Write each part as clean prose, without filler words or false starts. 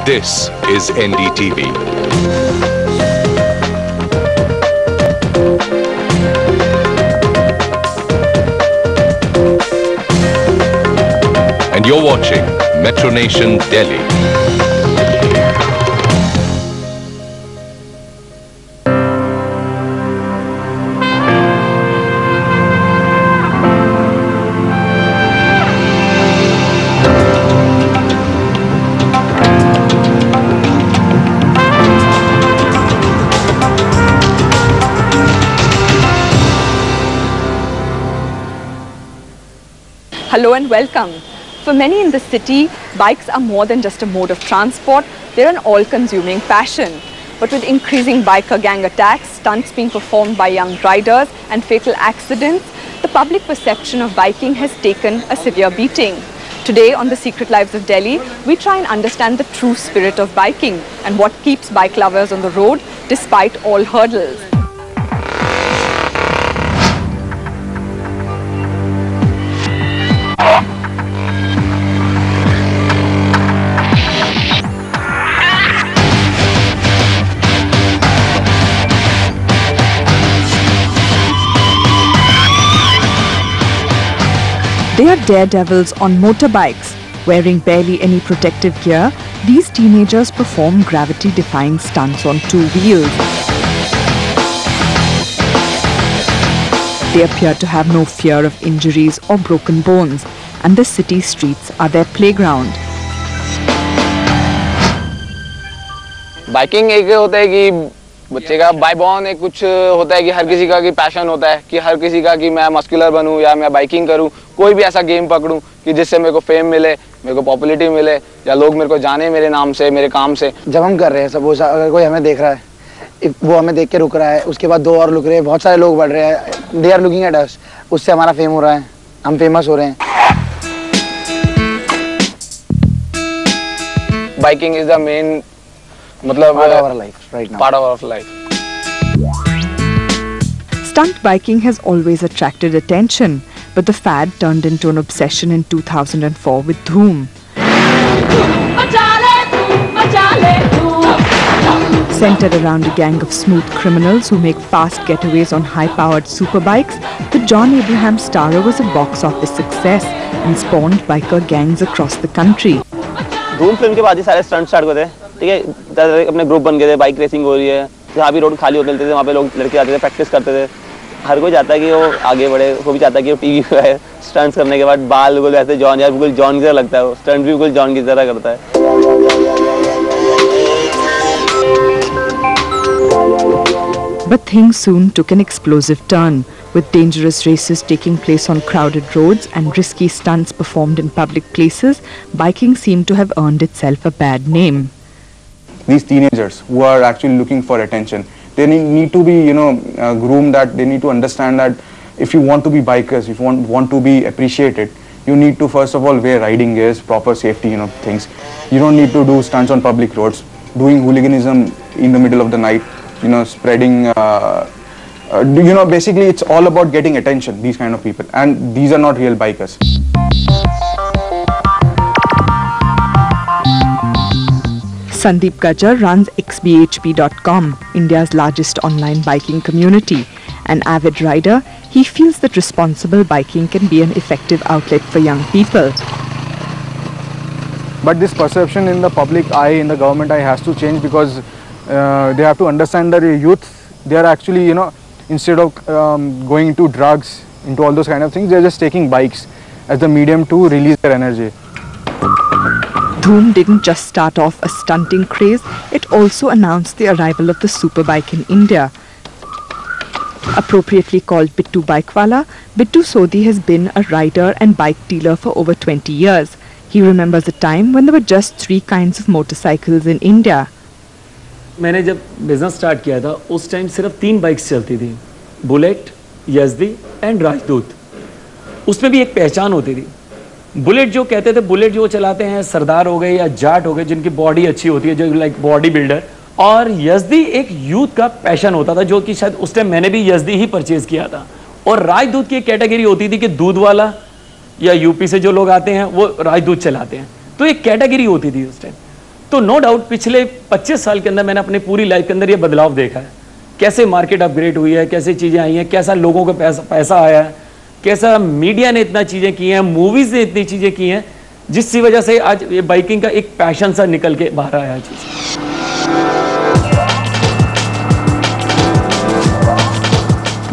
This is NDTV. And you're watching Metro Nation Delhi. Hello and welcome. For many in the city, bikes are more than just a mode of transport, they're an all-consuming passion. But with increasing biker gang attacks, stunts being performed by young riders and fatal accidents, the public perception of biking has taken a severe beating. Today on The Secret Lives of Delhi, we try and understand the true spirit of biking and what keeps bike lovers on the road despite all hurdles. They are daredevils on motorbikes. Wearing barely any protective gear, these teenagers perform gravity-defying stunts on two wheels. They appear to have no fear of injuries or broken bones, and the city streets are their playground. Biking एक होता है कि बच्चे का bye born एक कुछ होता है कि हर किसी का कि पैशन होता है कि हर किसी का कि मैं मस्कुलर बनूं या मैं बाइकिंग करूं, कोई भी ऐसा गेम पकड़ूं कि जिससे मेरे को फेम मिले, मेरे को पॉपुलैरिटी मिले या लोग मेरे को जाने मेरे नाम से, मेरे काम से। जब हम कर रहे हैं सपोज अगर कोई हमें देख रहा है, वो हमें देख के रुक रहा है, उसके बाद दो और रुक रहे हैं, बहुत सारे लोग बढ़ रहे हैं, they are looking at us, उससे हमारा फेम हो रहा है, हम फेमस हो रहे हैं। बाइकिंग इज द मेन मतलब part of our life right now. Part of our life. Stunt biking has always attracted attention, but the fad turned into an obsession in 2004 with Dhoom. Centered around a gang of smooth criminals who make fast getaways on high-powered superbikes, the John Abraham starrer was a box office success and spawned biker gangs across the country. धूम film के बाद ही सारे stunt start हुए थे, ठीक है, अपने group बन गए थे, बाइक रेसिंग हो रही है, जहाँ भी रोड खाली होते थे वहाँ पे लोग लड़के आते थे, प्रैक्टिस करते थे। हर कोई चाहता है कि वो आगे बढ़े, वो भी चाहता है कि वो टीवी पे है। स्टंट्स करने के बाद बाल बिल्कुल ऐसे जॉन, यार बिल्कुल जॉन की तरह लगता है, वो स्टंट भी बिल्कुल जॉन की तरह करता है। But things soon took an explosive turn, with dangerous races taking place on crowded roads and risky stunts performed in public places. Biking seemed to have earned itself a bad name. These teenagers who are actually looking for attention, they need to be, groomed, that they need to understand that if you want to be bikers, if you want to be appreciated, you need to first of all wear riding gears, proper safety, things. You don't need to do stunts on public roads, doing hooliganism in the middle of the night, spreading, basically it's all about getting attention, these kind of people, and these are not real bikers. Sandeep Gajjar runs xbhp.com, India's largest online biking community. An avid rider, he feels that responsible biking can be an effective outlet for young people. But this perception in the public eye, in the government eye, has to change, because they have to understand that youth, they are actually, instead of going into drugs, into all those kind of things, they are just taking bikes as the medium to release their energy. Dhoom didn't just start off a stunting craze, it also announced the arrival of the superbike in India. Appropriately called Bittu Bikewala, Bittu Sodhi has been a rider and bike dealer for over 20 years. He remembers a time when there were just 3 kinds of motorcycles in India. मैंने जब business start किया था उस time सिर्फ 3 bikes चलती थी, bullet, Yezdi and राजदूत। उसमें भी एक पहचान होती थी। बुलेट जो कहते थे, बुलेट जो चलाते हैं सरदार हो गए या जाट हो गए, जिनकी बॉडी अच्छी होती है, जो लाइक बॉडी बिल्डर। और यज़दी एक यूथ का पैशन होता था, जो कि शायद उस टाइम मैंने भी यज़दी ही परचेज किया था। और राजदूत की एक कैटेगरी होती थी कि दूध वाला या यूपी से जो लोग आते हैं वो राजदूत चलाते हैं, तो एक कैटेगरी होती थी उस टाइम। तो नो डाउट पिछले 25 साल के अंदर मैंने अपनी पूरी लाइफ के अंदर ये बदलाव देखा है, कैसे मार्केट अपग्रेड हुई है, कैसे चीज़ें आई हैं, कैसा लोगों को पैसा आया है, कैसा मीडिया ने इतना चीज़ें की हैं, मूवीज़ ने इतनी चीज़ें की हैं, जिसकी वजह से आज ये बाइकिंग का एक पैशन सा निकल के बाहर आया है चीज़।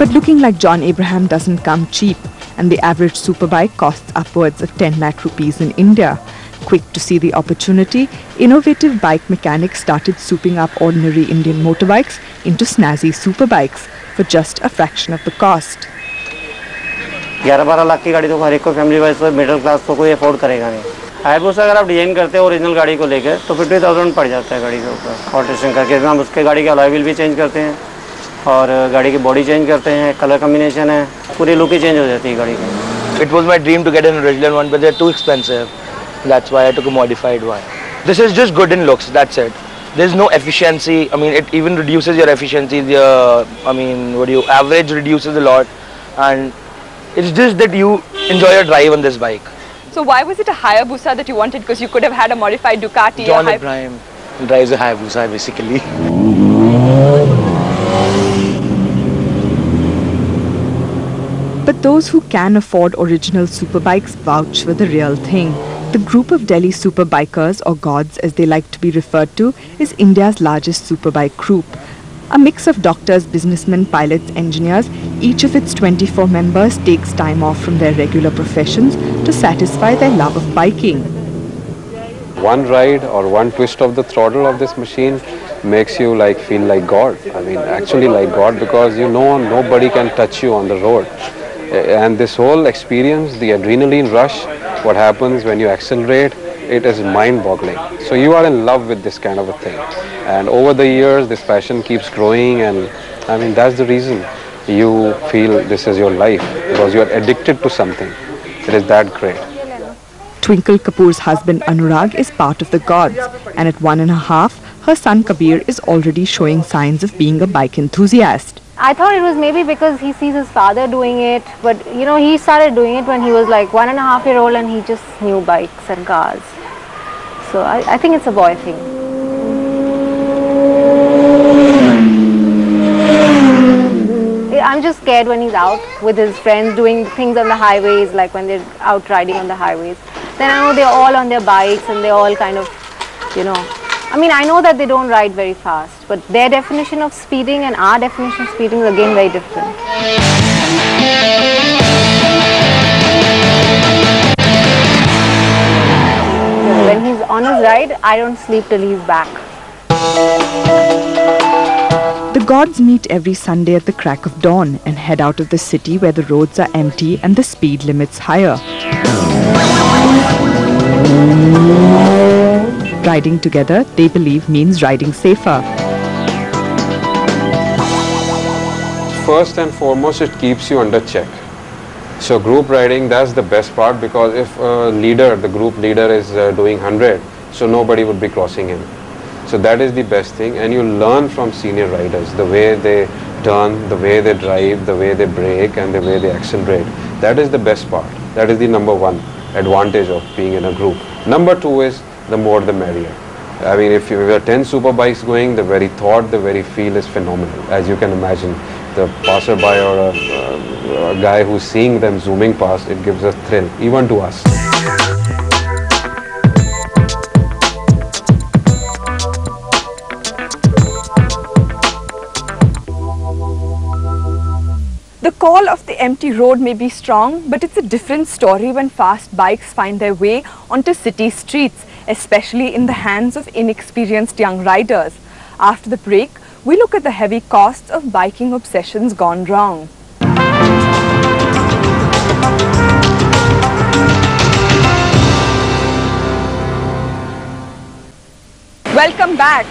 But looking like John Abraham doesn't come cheap, and the average superbike costs upwards of 10 lakh rupees in India. Quick to see the opportunity, innovative bike mechanics started souping up ordinary Indian motorbikes into snazzy superbikes for just a fraction of the cost. 11-12 lakh की गाड़ी तो हर एक को family wise middle class को कोई afford करेगा नहीं। Hayabusa अगर आप डिजाइन करते हैं ओरिजिनल गाड़ी को लेकर तो 50,000 पड़ जाता है गाड़ी के ऊपर। ऑल्ट्रेशन करके हम उसके गाड़ी के अलॉय व्हील भी चेंज करते हैं और गाड़ी की बॉडी चेंज करते हैं, कलर कॉम्बिनेशन है, पूरी लुक ही चेंज हो जाती है गाड़ी की। It was my dream to get an original one, but they're too expensive. That's why I took a modified one. This is just good in looks, that's it. There's no efficiency. I mean, it even reduces your efficiency. Average reduces a lot, and it's just that you enjoy your drive on this bike. So why was it a Hayabusa that you wanted? Because you could have had a modified Ducati. John Abraham drives a Hayabusa basically. But those who can afford original superbikes vouch for the real thing. The group of Delhi superbikers, or gods as they like to be referred to, is India's largest superbike group. A mix of doctors, businessmen, pilots, engineers, each of its 24 members takes time off from their regular professions to satisfy their love of biking. One ride or one twist of the throttle of this machine makes you feel like God. I mean, actually like God, because you know nobody can touch you on the road. And this whole experience, the adrenaline rush, what happens when you accelerate, it is mind-boggling. So you are in love with this kind of a thing. And over the years, this passion keeps growing, and I mean, that's the reason you feel this is your life, because you are addicted to something. It is that great. Twinkle Kapoor's husband Anurag is part of the gods, and at 1.5, her son Kabir is already showing signs of being a bike enthusiast. I thought it was maybe because he sees his father doing it, but you know, he started doing it when he was like 1.5-year-old, and he just knew bikes and cars. So I think it's a boy thing. I'm just scared when he's out with his friends doing things on the highways, like when they're out riding on the highways. Then I know they're all on their bikes and they're all kind of, you know, I mean, I know that they don't ride very fast, but their definition of speeding and our definition of speeding is again very different. When he's on his ride, I don't sleep till he's back. The gods meet every Sunday at the crack of dawn and head out of the city where the roads are empty and the speed limits higher. Riding together, they believe, means riding safer. First and foremost, it keeps you under check. So group riding, that's the best part, because if a leader, the group leader is doing 100, so nobody would be crossing him. So that is the best thing, and you learn from senior riders, the way they turn, the way they drive, the way they brake, and the way they accelerate. That is the best part. That is the number one advantage of being in a group. Number two is the more the merrier. I mean, if you have 10 super bikes going, the very thought, the very feel is phenomenal. As you can imagine, the passerby or a guy who's seeing them zooming past, it gives a thrill, even to us. The call of the empty road may be strong, but it's a different story when fast bikes find their way onto city streets, especially in the hands of inexperienced young riders. After the break, we look at the heavy costs of biking obsessions gone wrong. Welcome back.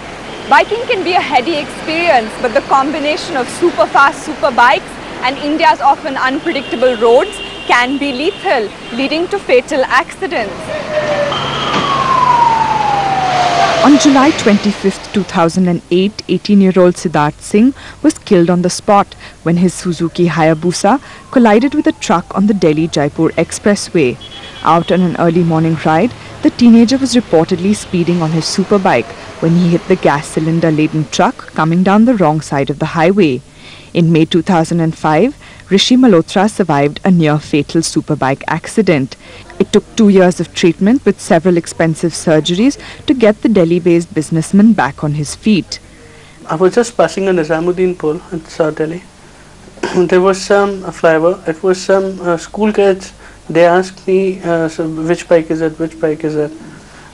Biking can be a heady experience, but the combination of super fast super bikes and India's often unpredictable roads can be lethal, leading to fatal accidents. On July 25, 2008, 18-year-old Siddharth Singh was killed on the spot when his Suzuki Hayabusa collided with a truck on the Delhi-Jaipur Expressway. Out on an early morning ride, The teenager was reportedly speeding on his superbike when he hit the gas cylinder-laden truck coming down the wrong side of the highway. In May 2005, Rishi Malhotra survived a near-fatal superbike accident. It took 2 years of treatment with several expensive surgeries to get the Delhi-based businessman back on his feet. I was just passing a Nizamuddin pole in South Delhi. There was some flyover. It was some school kids. They asked me, so which bike is it? Which bike is it?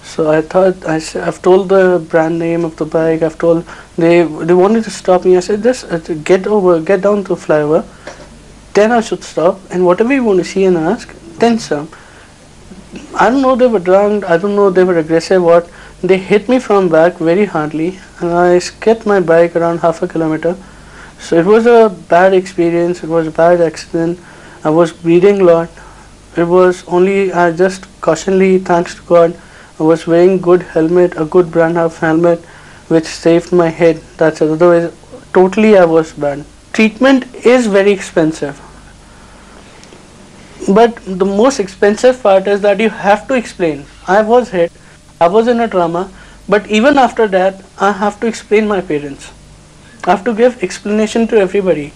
So I thought I've told the brand name of the bike. I've told they wanted to stop me. I said, just get down to flyover. Then I should stop. And whatever you want to see and ask, then some. I don't know they were drunk. I don't know they were aggressive. What? They hit me from back very hardly, and I skipped my bike around half a kilometer. So it was a bad experience. It was a bad accident. I was bleeding a lot. It was only, I just cautionly, thanks to God, I was wearing good helmet, a good Brandhoff helmet, which saved my head. That's it. Otherwise, totally I was bad. Treatment is very expensive. But the most expensive part is that you have to explain. I was hit, I was in a trauma, but even after that, I have to explain my parents. I have to give explanation to everybody.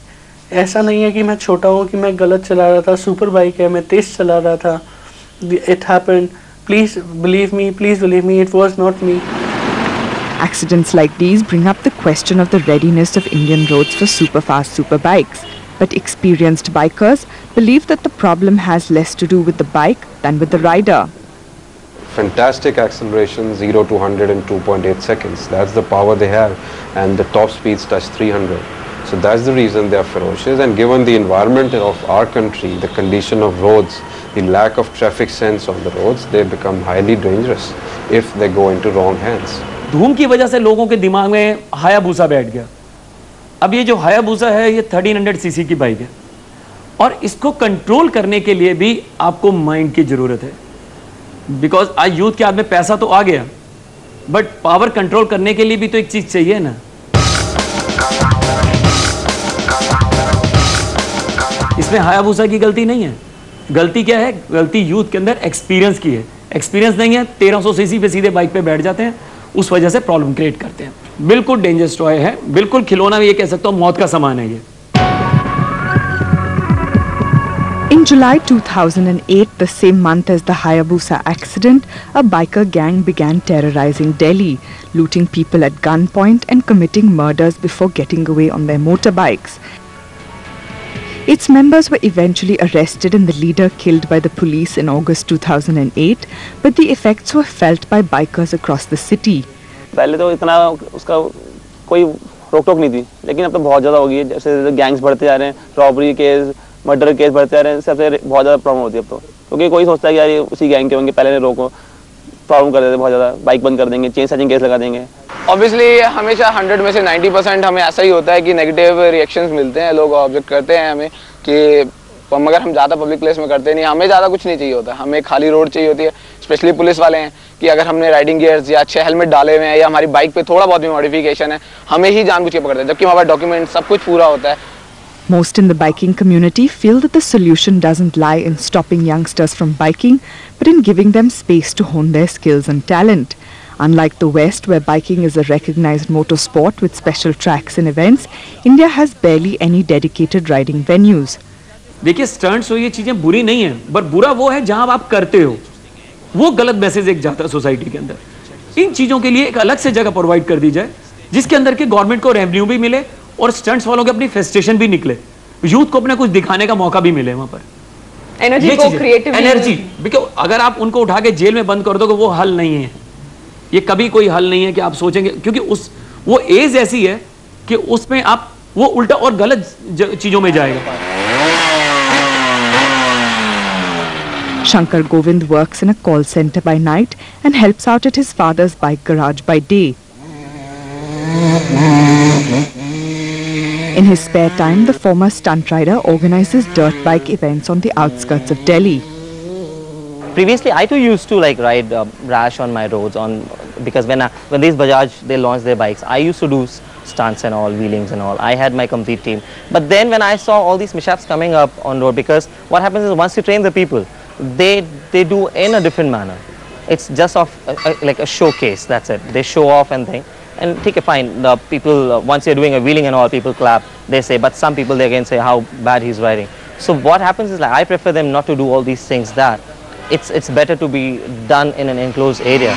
ऐसा नहीं है कि मैं छोटा हूँ कि मैं गलत चला रहा था सुपर बाइक है मैं तेज चला रहा था it happened please believe me it was not me. Accidents like these bring up the question of the readiness of Indian roads for super-fast superbikes. But experienced bikers believe that the problem has less to do with the bike than with the rider. Fantastic acceleration, 0 to 100 in 2.8 seconds. That's the power they have, and the top speeds touch 300. So that's the reason they are ferocious, and given the environment of our country, the condition of roads, the lack of traffic sense on the roads, they become highly dangerous if they go into wrong hands. धूम की वजह से लोगों के दिमाग में Hayabusa बैठ गया. अब ये जो हायाबुसा है ये 1300 सीसी की बाइक है और इसको कंट्रोल करने के लिए भी आपको माइंड की जरूरत है. बिकॉज आज यूथ के हाथ में पैसा तो आ गया, बट पावर कंट्रोल करने के लिए भी तो एक चीज चाहिए ना. इसमें हायाबुसा की गलती नहीं है. गलती क्या है? गलती यूथ के अंदर एक्सपीरियंस की है. एक्सपीरियंस नहीं है, 1300 सीसी पे सीधे बाइक पे बैठ जाते हैं, उस वजह से प्रॉब्लम क्रिएट करते हैं. बिल्कुल डेंजरस टॉय है, बिल्कुल खिलौना भी ये कह सकता हूं मौत का सामान है ये. In July 2008, the same month as the Hayabusa accident, a biker gang began terrorizing Delhi, looting people at gunpoint and committing murders before getting away on their motorbikes. Its members were eventually arrested and the leader killed by the police in August 2008, but the effects were felt by bikers across the city. पहले तो इतना उसका कोई रोक टोक नहीं थी, लेकिन अब तो बहुत ज़्यादा हो गई है. जैसे गैंग्स बढ़ते जा रहे हैं, रॉबरी केस, मर्डर केस बढ़ते जा रहे हैं, सबसे बहुत ज़्यादा प्रॉब्लम होती है अब तो. क्योंकि कोई सोचता है कि यार ये उसी गैंग के होंगे, पहले ने रोको, प्रॉब्लम कर देते बहुत ज़्यादा, बाइक बंद कर देंगे, चेन स्नैचिंग केस लगा देंगे. ऑब्वियसली हमेशा 100 में से 90% हमें ऐसा ही होता है कि नेगेटिव रिएक्शंस मिलते हैं. लोग ऑब्जेक्ट करते हैं हमें कि मगर हम ज़्यादा पब्लिक प्लेस में करते नहीं. हमें ज़्यादा कुछ नहीं चाहिए होता, हमें खाली रोड चाहिए होती है. स्पेशली पुलिस वाले हैं कि अगर हमने राइडिंग गियर्स या अच्छे हेलमेट डाले हुए हैं या हमारी बाइक पे थोड़ा बहुत भी मॉडिफिकेशन है, हमें ही जानबूझ के पकड़ते हैं, जबकि हमारा डॉक्यूमेंट सब कुछ पूरा होता है. Most in the biking community feel that the solution doesn't lie in stopping youngsters from biking, but in giving them space to hone their skills and talent. Unlike the West, where biking is a recognized motorsport with special tracks and events, India has barely any dedicated riding venues. देखिए stunts हो ये चीजें बुरी नहीं है, पर बुरा वो है जहां आप करते हो, वो गलत मैसेज एक जाता है सोसाइटी के अंदर. इन चीजों के लिए एक अलग से जगह प्रोवाइड कर दी जाए, जिसके अंदर के गवर्नमेंट को रेवेन्यू भी मिले और स्टंट्स वालों के अपनी फेस्टेशन भी निकले, यूथ को अपना कुछ दिखाने का मौका भी मिले. वहां पर एनर्जी को क्रिएटिव एनर्जी, बिकॉज़ अगर आप उनको उठा के जेल में बंद कर दोगे वो हल नहीं है. ये कभी कोई हल नहीं है कि आप सोचेंगे, क्योंकि वो एज ऐसी है कि उसमें आप वो उल्टा और गलत चीजों में जाएगा. Shankar Govind works in a call center by night and helps out at his father's bike garage by day. In his spare time, the former stunt rider organizes dirt bike events on the outskirts of Delhi. Previously, I too used to like ride rash on my roads because when these Bajaj they launched their bikes, I used to do stunts and all, wheelings and all. I had my complete team. But then when I saw all these mishaps coming up on road, because what happens is once you train the people, they do in a different manner. It's just like a showcase, that's it. They show off and thing. And take a fine, the people, once you're doing a wheeling and all, people clap, they say, but some people, they again say how bad he's riding. So what happens is, like, I prefer them not to do all these things that. It's better to be done in an enclosed area.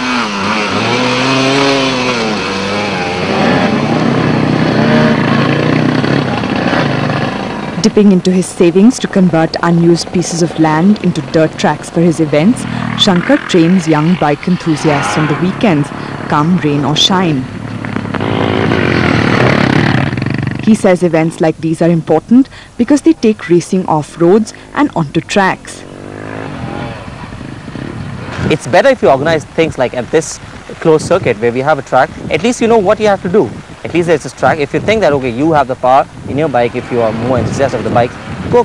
Dipping into his savings to convert unused pieces of land into dirt tracks for his events, Shankar trains young bike enthusiasts on the weekends, come rain or shine. He says events like these are important because they take racing off roads and onto tracks. It's better if you organize things like at this closed circuit where we have a track, at least you know what you have to do. At least there's this track. If you think that, okay, you have the power in your bike, if you are more enthusiastic of the bike,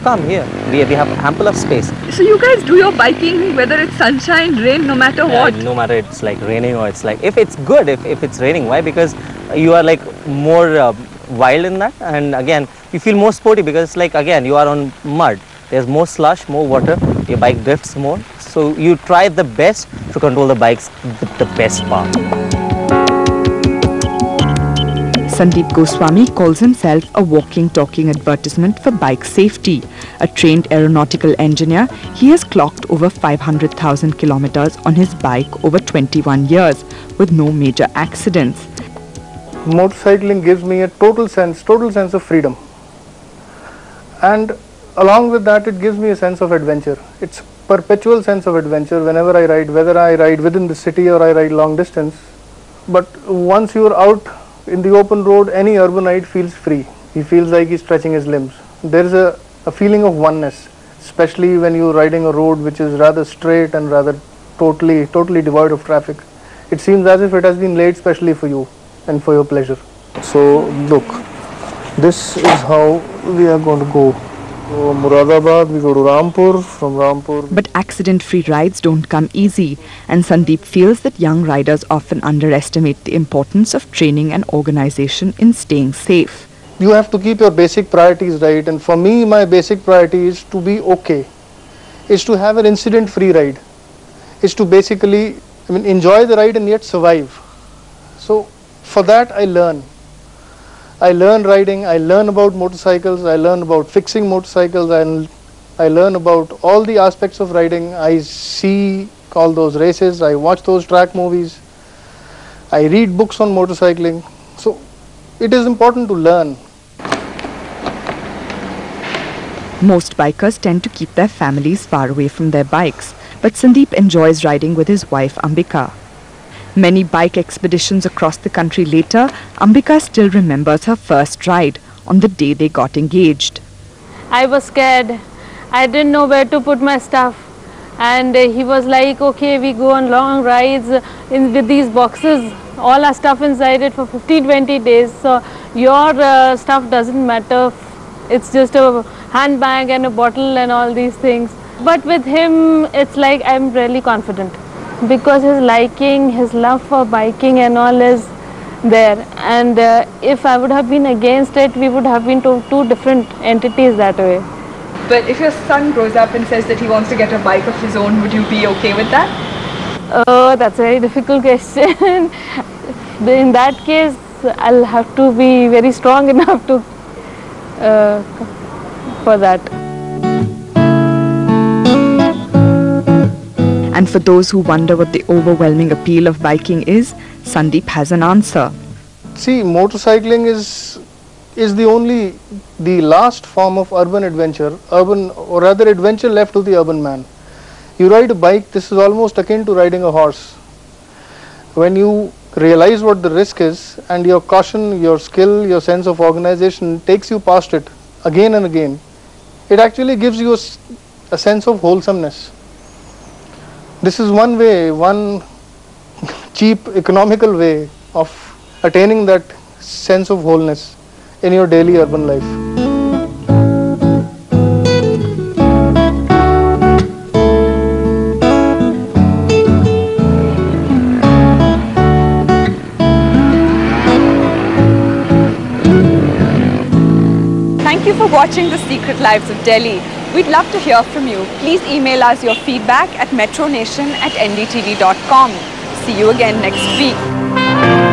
come here. We have ample of space. So you guys do your biking whether it's sunshine, rain, no matter what? No matter it's like raining or it's like, if it's good, if it's raining. Why? Because you are like more wild in that, and again, you feel more sporty because it's like, again, you are on mud. There's more slush, more water, your bike drifts more. So you try the best to control the bikes with the best power. Sandeep Goswami calls himself a walking, talking advertisement for bike safety. A trained aeronautical engineer, he has clocked over 500,000 kilometers on his bike over 21 years with no major accidents. Motorcycling gives me a total sense of freedom. And along with that, it gives me a sense of adventure. It's perpetual sense of adventure whenever I ride, whether I ride within the city or I ride long distance. But once you're out in the open road, any urbanite feels free. He feels like he's stretching his limbs. There's a feeling of oneness, especially when you're riding a road which is rather straight and rather totally devoid of traffic. It seems as if it has been laid specially for you and for your pleasure. So look, this is how we are going to go. So Muradabad, we go to Rampur, from Rampur. But accident-free rides don't come easy, and Sandeep feels that young riders often underestimate the importance of training and organization in staying safe. You have to keep your basic priorities right, and for me, my basic priority is to be okay. Is to have an incident-free ride. Is to basically, enjoy the ride and yet survive. So for that, I learn. I learn riding, I learn about motorcycles, I learn about fixing motorcycles, and I learn about all the aspects of riding. I see all those races, I watch those track movies, I read books on motorcycling. So it is important to learn. Most bikers tend to keep their families far away from their bikes, but Sandeep enjoys riding with his wife Ambika. Many bike expeditions across the country later, Ambika still remembers her first ride on the day they got engaged. I was scared. I didn't know where to put my stuff. And he was like, okay, we go on long rides with these boxes, all our stuff inside it for 15-20 days. So your stuff doesn't matter. It's just a handbag and a bottle and all these things. But with him, it's like I'm really confident. Because his liking, his love for biking and all is there, and if I would have been against it, we would have been two different entities that way. But if your son grows up and says that he wants to get a bike of his own, would you be okay with that? Oh, that's a very difficult question. In that case, I'll have to be very strong enough to for that. And for those who wonder what the overwhelming appeal of biking is, Sandeep has an answer. See, motorcycling is the last form of urban adventure, or rather adventure left to the urban man. You ride a bike, this is almost akin to riding a horse. When you realize what the risk is, and your caution, your skill, your sense of organization takes you past it again and again, it actually gives you a sense of wholesomeness. This is one way, one cheap, economical way of attaining that sense of wholeness in your daily urban life. Thank you for watching The Secret Lives of Delhi. We'd love to hear from you. Please email us your feedback at metronation@ndtv.com. See you again next week.